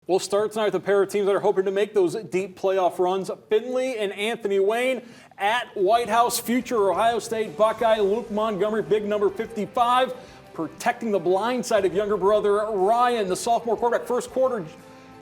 We'll start tonight with a pair of teams that are hoping to make those deep playoff runs. Findlay and Anthony Wayne at White House. Future Ohio State Buckeye Luke Montgomery, big number 55, protecting the blind side of younger brother Ryan, the sophomore quarterback. First quarter,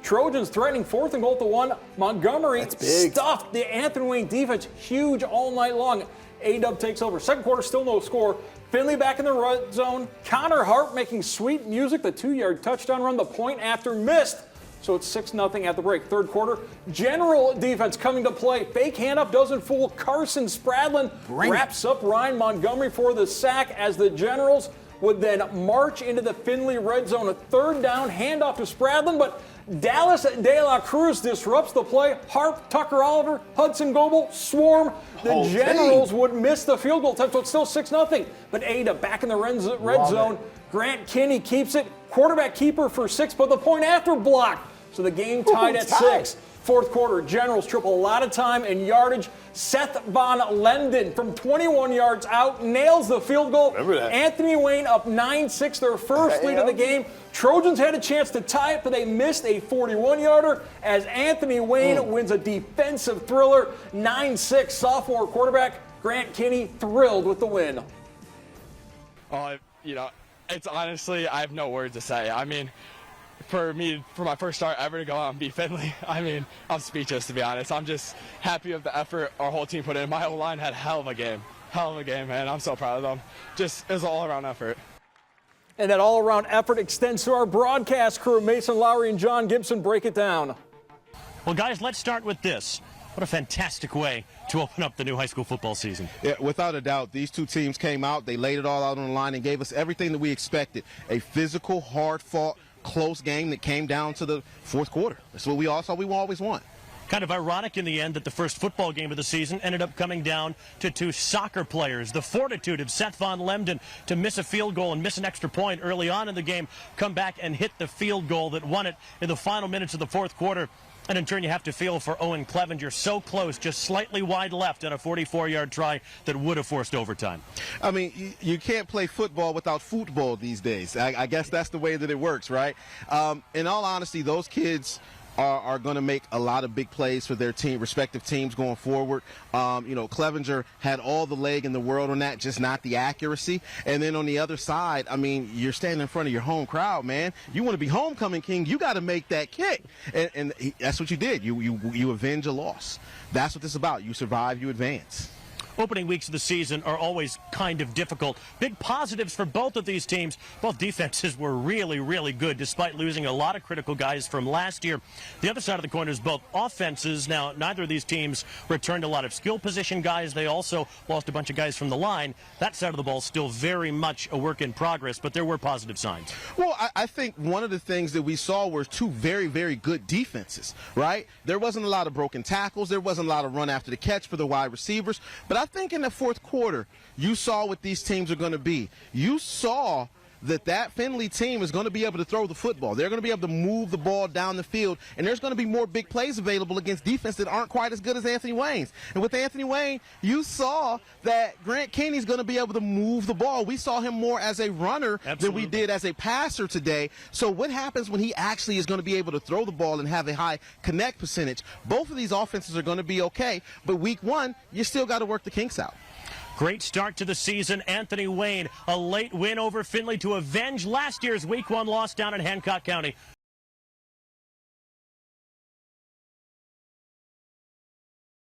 Trojans threatening 4th and goal at the 1. Montgomery stuffed the Anthony Wayne defense huge all night long. A-Dub takes over. Second quarter, still no score. Findlay back in the red zone. Connor Hart making sweet music. The 2-yard touchdown run, the point after missed. So it's 6-0 at the break. Third quarter, General defense coming to play. Fake handoff doesn't fool. Carson Spradlin wraps up Ryan Montgomery for the sack as the Generals would then march into the Findlay red zone. A third down, handoff to Spradlin, but Dallas De La Cruz disrupts the play. Harp, Tucker Oliver, Hudson Goebel, swarm. The Generals would miss the field goal attempt, so it's still 6-0. But Ada back in the red zone. Grant Kinney keeps it. Quarterback keeper for 6, but the point after block. So the game tied at 6. Fourth quarter, Generals triple a lot of time and yardage. Seth Von Lenden from 21 yards out nails the field goal. Anthony Wayne up 9-6, their first lead of the game. Trojans had a chance to tie it, but they missed a 41-yarder as Anthony Wayne wins a defensive thriller. 9-6, sophomore quarterback Grant Kinney thrilled with the win. It's honestly, I have no words to say. I mean, for my first start ever to go out and beat Findlay, I'm speechless, to be honest. I'm just happy with the effort our whole team put in. My whole line had hell of a game, man. I'm so proud of them. It was an all-around effort. And that all-around effort extends to our broadcast crew. Mason Lowry and John Gibson break it down. Well, guys, let's start with this. What a fantastic way to open up the new high school football season. Yeah, without a doubt, these two teams came out, they laid it all out on the line and gave us everything that we expected. A physical, hard-fought, close game that came down to the fourth quarter. That's what we always want. Kind of ironic in the end that the first football game of the season ended up coming down to 2 soccer players. The fortitude of Seth Von Lemden to miss a field goal and miss an extra point early on in the game, come back and hit the field goal that won it in the final minutes of the fourth quarter. And in turn, you have to feel for Owen Clevenger, so close, just slightly wide left on a 44-yard try that would have forced overtime. I mean, you can't play football without football these days. I guess that's the way that it works, right? In all honesty, those kids are going to make a lot of big plays for their respective teams going forward. Clevenger had all the leg in the world on that, just not the accuracy. And then on the other side, you're standing in front of your home crowd, man. You want to be homecoming king, you got to make that kick. And that's what you did. You avenge a loss. That's what this is about. You survive, you advance. Opening weeks of the season are always kind of difficult. Big positives for both of these teams. Both defenses were really, really good, despite losing a lot of critical guys from last year. The other side of the coin is both offenses. Now, neither of these teams returned a lot of skill position guys. They also lost a bunch of guys from the line. That side of the ball is still very much a work in progress, but there were positive signs. Well, I think one of the things that we saw were 2 very, very good defenses, right? There wasn't a lot of broken tackles. There wasn't a lot of run after the catch for the wide receivers. But I think in the fourth quarter, you saw what these teams are going to be. You saw that Findlay team is going to be able to throw the football. They're going to be able to move the ball down the field, and there's going to be more big plays available against defense that aren't quite as good as Anthony Wayne's. And with Anthony Wayne, you saw that Grant Kinney's going to be able to move the ball. We saw him more as a runner than we did as a passer today. So what happens when he actually is going to be able to throw the ball and have a high connect percentage? Both of these offenses are going to be okay, but week 1, you still got to work the kinks out. Great start to the season. Anthony Wayne, a late win over Findlay to avenge last year's week 1 loss down in Hancock County.